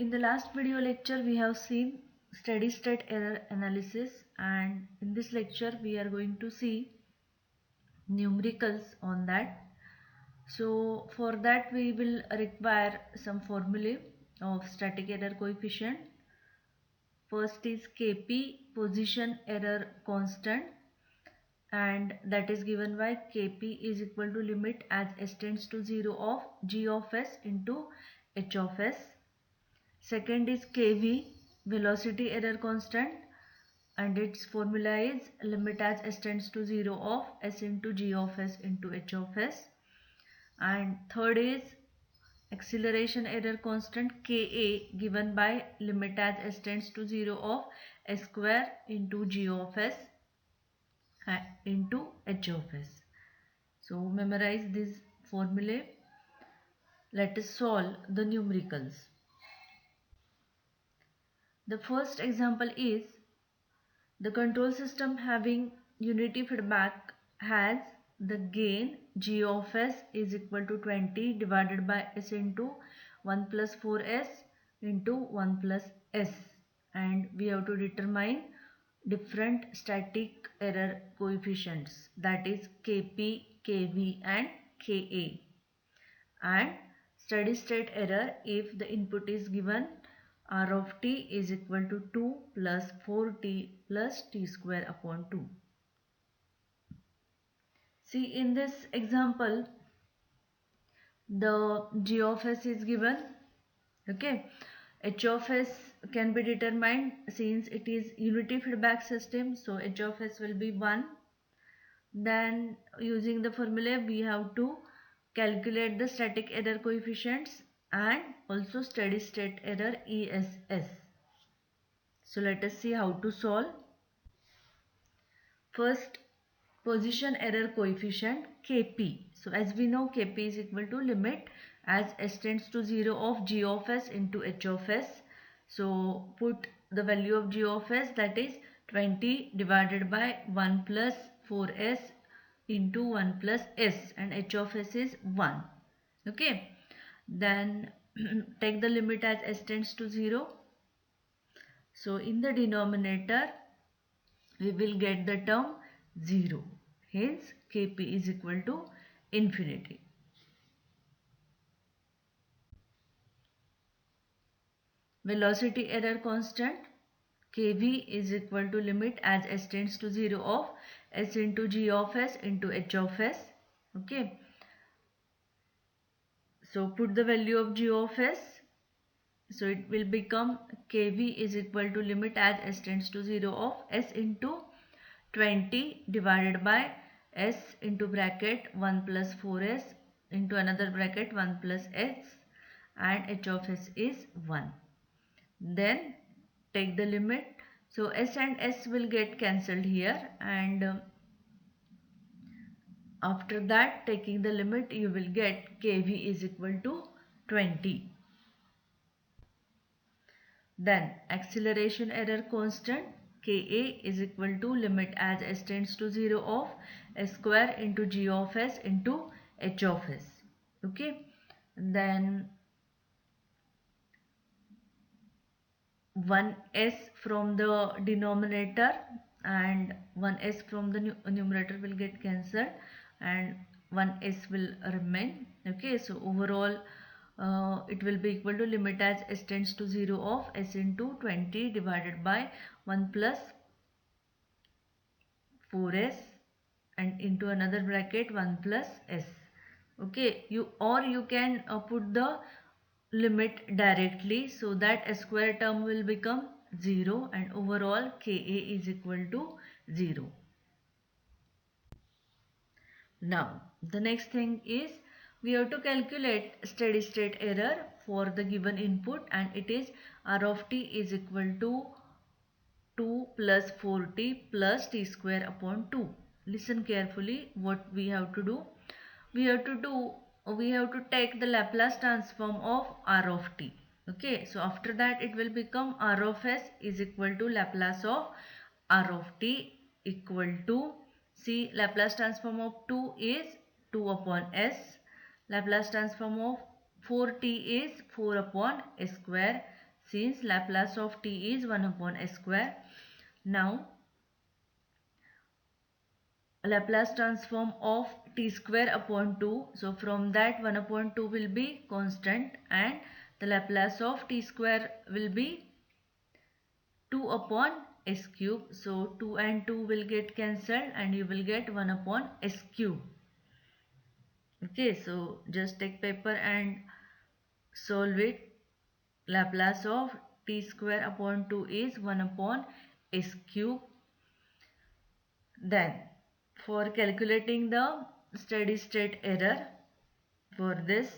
In the last video lecture we have seen steady state error analysis, and in this lecture we are going to see numericals on that. So for that we will require some formulae of static error coefficient. First is Kp, position error constant, and that is given by Kp is equal to limit as s tends to 0 of g of s into h of s. Second is Kv, velocity error constant, and its formula is limit as s tends to 0 of s into g of s into h of s. And third is acceleration error constant Ka, given by limit as s tends to 0 of s square into g of s into h of s. So memorize this formulae. Let us solve the numericals. The first example is the control system having unity feedback has the gain g of s is equal to 20 divided by s into 1 plus 4s into 1 plus s, and we have to determine different static error coefficients, that is Kp, Kv and Ka, and steady state error if the input is given r of t is equal to 2 plus 4t plus t square upon 2. See, in this example the g of s is given. Okay, h of s can be determined since it is unity feedback system, so h of s will be 1. Then using the formula we have to calculate the static error coefficients and also steady state error ESS. So let us see how to solve. First, position error coefficient Kp. So as we know, Kp is equal to limit as s tends to 0 of g of s into h of s. So put the value of g of s, that is 20 divided by 1 plus 4s into 1 plus s, and h of s is 1. Okay, then take the limit as s tends to 0. So in the denominator we will get the term 0. Hence Kp is equal to infinity. Velocity error constant Kv is equal to limit as s tends to 0 of s into g of s into h of s. Okay. So put the value of g of s. So it will become Kv is equal to limit as s tends to 0 of s into 20 divided by s into bracket 1 plus 4s into another bracket 1 plus s, and h of s is 1. Then take the limit. So s and s will get cancelled here, and after that taking the limit you will get Kv is equal to 20. Then acceleration error constant Ka is equal to limit as s tends to 0 of s square into g of s into h of s. Okay, then 1s from the denominator and 1s from the numerator will get cancelled, and 1s will remain. Okay, so overall it will be equal to limit as s tends to 0 of s into 20 divided by 1 plus 4s and into another bracket 1 plus s. Okay, you can put the limit directly, so that a square term will become 0 and overall Ka is equal to 0. Now the next thing is we have to calculate steady state error for the given input, and it is r of t is equal to 2 plus 4t plus t square upon 2. Listen carefully what we have to do. We have to take the Laplace transform of r of t. Okay, so after that it will become r of s is equal to Laplace of r of t equal to, see, Laplace transform of 2 is 2 upon s, Laplace transform of 4t is 4 upon s square, since Laplace of t is 1 upon s square. Now Laplace transform of t square upon 2. So from that 1 upon 2 will be constant and the Laplace of t square will be 2 upon s cube. So 2 and 2 will get cancelled and you will get 1 upon s cube. Okay, so just take paper and solve it. Laplace of t square upon 2 is 1 upon s cube. Then for calculating the steady state error, for this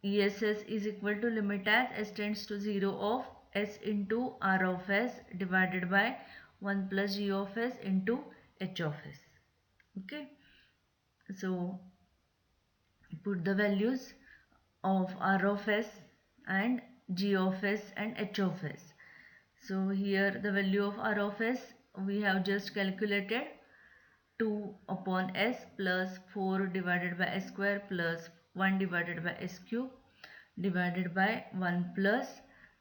ESS is equal to limit as s tends to 0 of s into r of s divided by 1 plus g of s into h of s. Okay, so put the values of r of s and g of s and h of s. So here the value of r of s we have just calculated 2 upon s plus 4 divided by s square plus 1 divided by s cube divided by 1 plus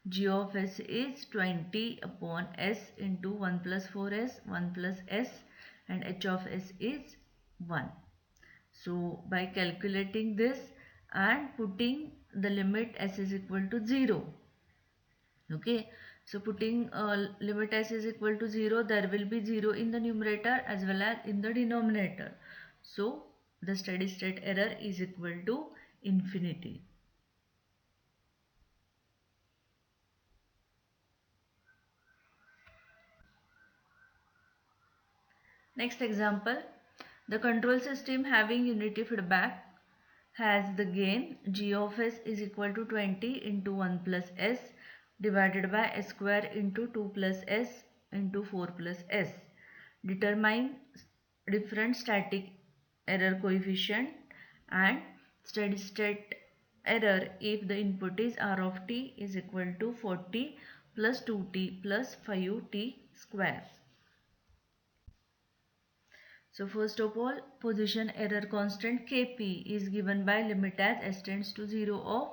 g of s is 20 upon s into 1 plus 4s 1 plus s and h of s is 1. So by calculating this and putting the limit s is equal to 0. Okay, so putting limit s is equal to 0, there will be 0 in the numerator as well as in the denominator. So the steady state error is equal to infinity. Next example, the control system having unity feedback has the gain g of s is equal to 20 into 1 plus s divided by s square into 2 plus s into 4 plus s. Determine different static error coefficient and steady state error if the input is r of t is equal to 40 plus 2t plus 5t square. So first of all, position error constant Kp is given by limit as s tends to 0 of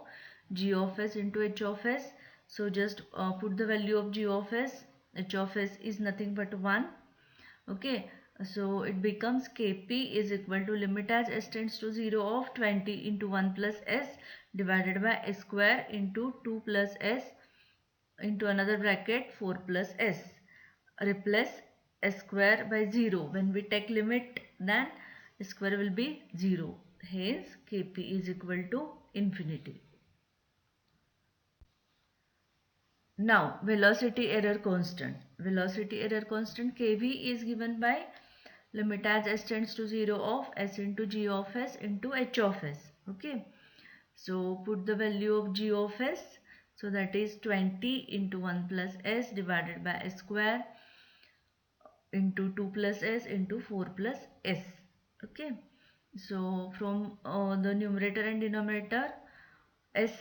g of s into h of s. So just put the value of g of s. H of s is nothing but 1. Okay, so it becomes Kp is equal to limit as s tends to 0 of 20 into 1 plus s divided by s square into 2 plus s into another bracket 4 plus s. Replace s square by 0. When we take limit, then s square will be 0. Hence Kp is equal to infinity. Now velocity error constant. Velocity error constant Kv is given by limit as s tends to 0 of s into g of s into h of s. Okay. So put the value of g of s. So that is 20 into 1 plus s divided by s square into 2 plus s into 4 plus s. Okay, so from the numerator and denominator s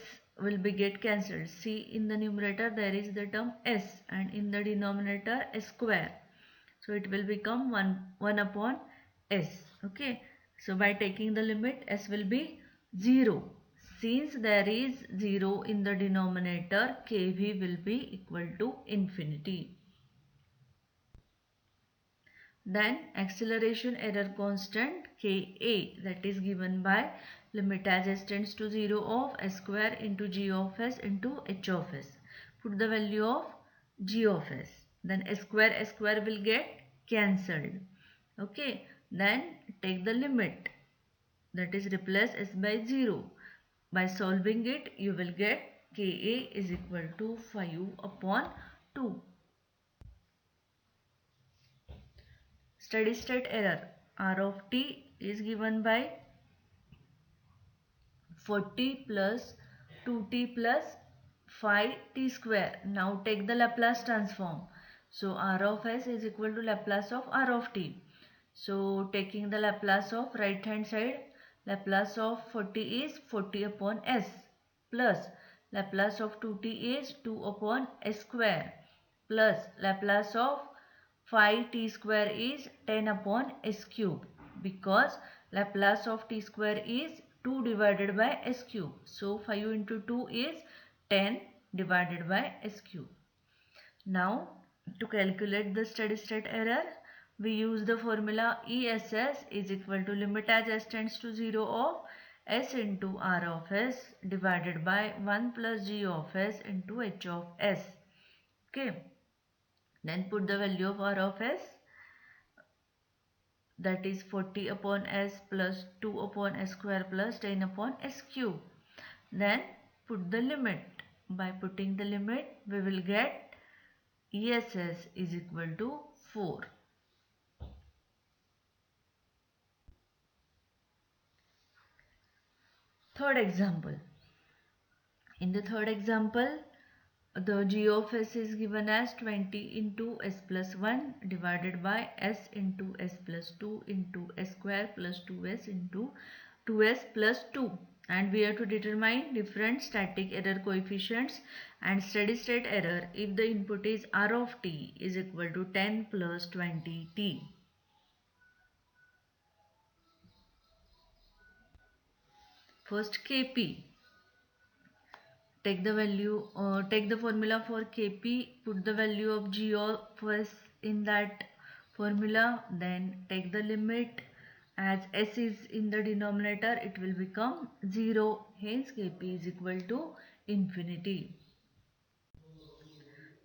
will be get cancelled. See, in the numerator there is the term s and in the denominator s square, so it will become 1 upon s. Okay, so by taking the limit s will be 0. Since there is 0 in the denominator, kv will be equal to infinity. Then acceleration error constant Ka, that is given by limit as s tends to 0 of s square into g of s into h of s. Put the value of g of s. Then s square will get cancelled. Okay. Then take the limit, that is replace s by 0. By solving it, you will get Ka is equal to 5 upon 2. Steady state error r of t is given by 40 plus 2t plus 5t square. Now take the Laplace transform. So r of s is equal to Laplace of r of t. So taking the Laplace of right hand side, Laplace of 40 is 40 upon s plus Laplace of 2t is 2 upon s square plus Laplace of 5t square is 10 upon s cube, because Laplace of t square is 2 divided by s cube. So 5 into 2 is 10 divided by S cube. Now to calculate the steady state error, we use the formula ESS is equal to limit as S tends to 0 of S into R of S divided by 1 plus G of S into H of S. Okay. Then put the value of R of S, that is 40 upon S plus 2 upon S square plus 10 upon S cube. Then put the limit. By putting the limit, we will get ESS is equal to 4. Third example. In the third example, the G of S is given as 20 into S plus 1 divided by S into S plus 2 into S square plus 2S into 2S plus 2. And we have to determine different static error coefficients and steady state error if the input is R of t is equal to 10 plus 20t. First Kp. Take the formula for Kp, put the value of G of S in that formula, then take the limit. As S is in the denominator, it will become 0, hence Kp is equal to infinity.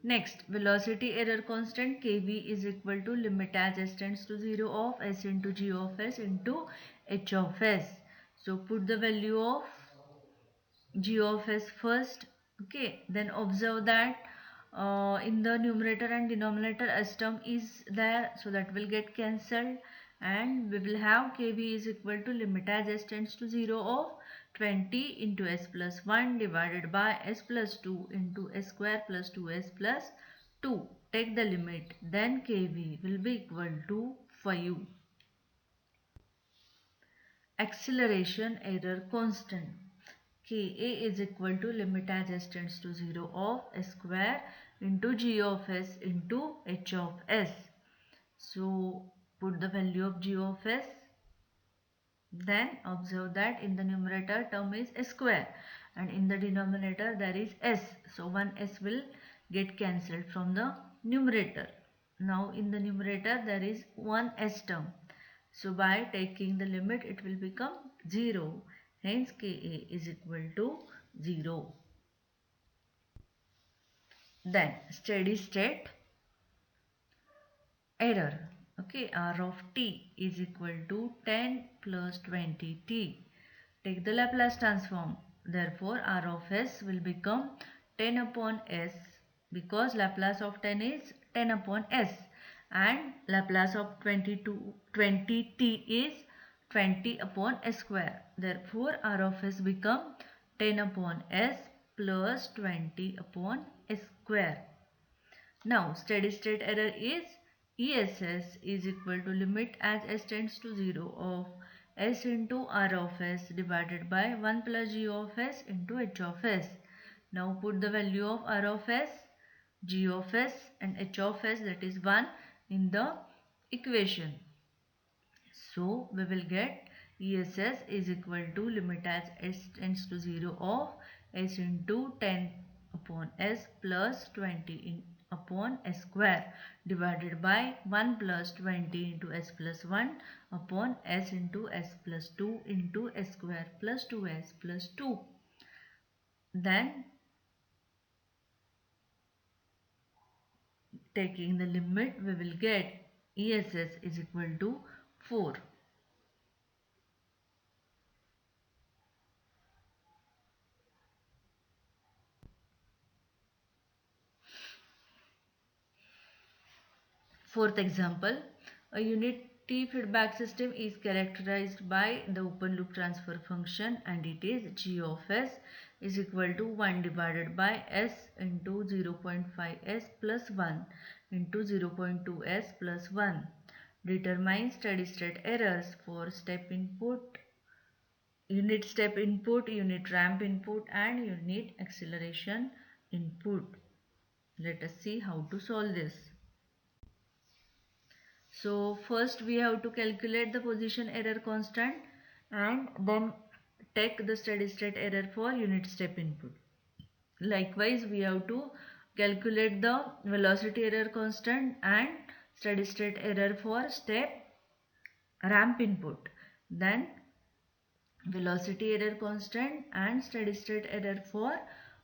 Next, velocity error constant Kv is equal to limit as S tends to 0 of S into G of S into H of S. So put the value of G of S first. Okay, then observe that in the numerator and denominator S term is there, so that will get cancelled, and we will have Kv is equal to limit as S tends to 0 of 20 into S plus 1 divided by S plus 2 into S square plus 2S plus 2. Take the limit, then Kv will be equal to 5. Acceleration error constant Ka is equal to limit as S tends to 0 of S square into G of S into H of S. So put the value of G of S. Then observe that in the numerator term is S square and in the denominator there is S. So one S will get cancelled from the numerator. Now in the numerator there is one S term. So by taking the limit it will become 0. Hence Ka is equal to 0. Then steady state error. Okay, R of t is equal to 10 plus 20t. Take the Laplace transform. Therefore, R of s will become 10 upon s, because Laplace of 10 is 10 upon s, and Laplace of 20t is 20 upon s square. Therefore, R of s become 10 upon s plus 20 upon s square. Now, steady state error is ESS is equal to limit as S tends to 0 of S into R of S divided by 1 plus G of S into H of S. Now put the value of R of S, G of S and H of S, that is 1, in the equation. So we will get ESS is equal to limit as S tends to 0 of S into 10 upon S plus 20 upon S square divided by 1 plus 20 into S plus 1 upon S into S plus 2 into S square plus 2S plus 2. Then taking the limit, we will get ESS is equal to 4. Fourth example, a unity feedback system is characterized by the open loop transfer function, and it is G of S is equal to 1 divided by S into 0.5S plus 1 into 0.2S plus 1. Determine steady state errors for step input, unit step input, unit ramp input and unit acceleration input. Let us see how to solve this. So first we have to calculate the position error constant and then take the steady state error for unit step input. Likewise, we have to calculate the velocity error constant and steady state error for step ramp input. Then velocity error constant and steady state error for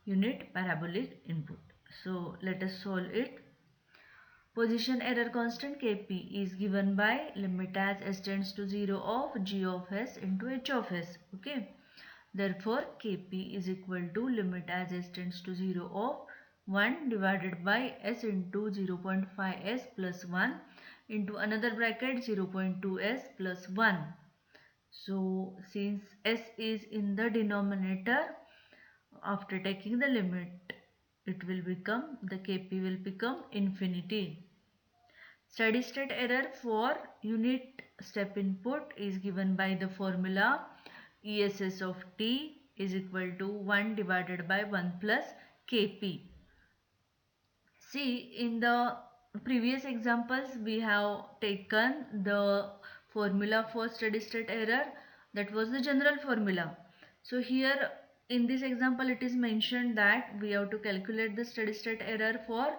unit parabolic input. So let us solve it. Position error constant Kp is given by limit as s tends to 0 of g of s into h of s. Okay. Therefore, Kp is equal to limit as s tends to 0 of 1 divided by s into 0.5s plus 1 into another bracket 0.2s plus 1. So, since s is in the denominator, after taking the limit, the Kp will become infinity. Steady state error for unit step input is given by the formula ESS of t is equal to 1 divided by 1 plus Kp. See, in the previous examples we have taken the formula for steady state error, that was the general formula. So here in this example it is mentioned that we have to calculate the steady state error for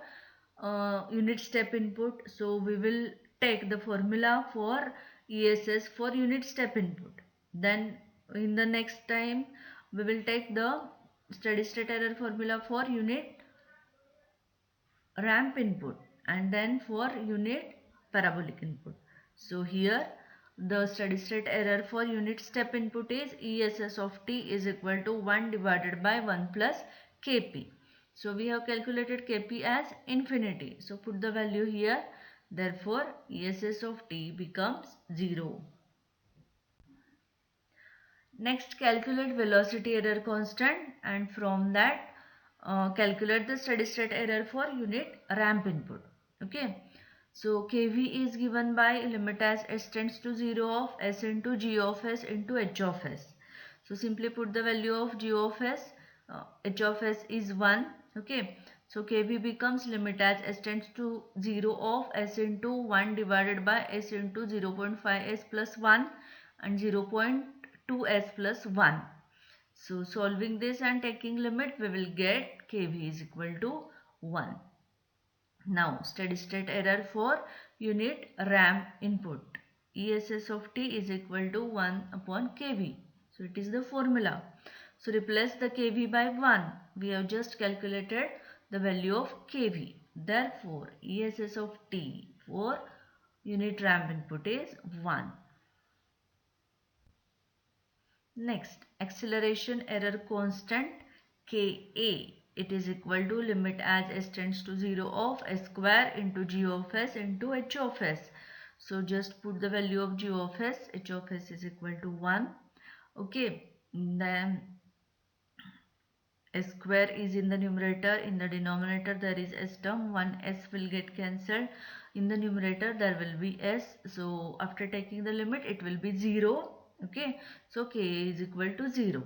unit step input. So we will take the formula for ESS for unit step input. Then in the next time we will take the steady state error formula for unit ramp input and then for unit parabolic input. So here the steady state error for unit step input is ESS of t is equal to 1 divided by 1 plus Kp. So we have calculated Kp as infinity. So put the value here. Therefore ESS of t becomes 0. Next, calculate velocity error constant and from that calculate the steady state error for unit ramp input. Okay. So Kv is given by limit as s tends to 0 of s into g of s into h of s. So simply put the value of g of s, h of s is 1. Okay. So Kv becomes limit as s tends to 0 of s into 1 divided by s into 0.5s plus 1 and 0.2s plus 1. So solving this and taking limit, we will get Kv is equal to 1. Now steady state error for unit ramp input. ESS of t is equal to 1 upon Kv. So it is the formula. So replace the Kv by 1. We have just calculated the value of Kv. Therefore ESS of t for unit ramp input is 1. Next, acceleration error constant Ka. It is equal to limit as s tends to 0 of s square into g of s into h of s. So just put the value of g of s, h of s is equal to 1. Okay, then s square is in the numerator, in the denominator there is s term, one s will get cancelled, in the numerator there will be s, so after taking the limit it will be 0. Okay, so k is equal to 0.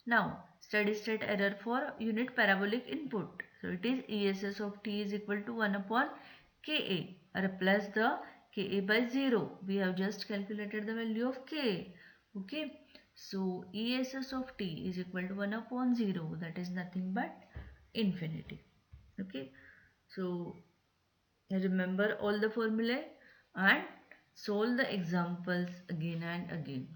Now steady state error for unit parabolic input, so it is ESS of t is equal to 1 upon Ka. Replace the Ka by 0, we have just calculated the value of Ka. Okay, so ESS of t is equal to 1 upon 0, that is nothing but infinity. Okay, so remember all the formulae and solve the examples again and again.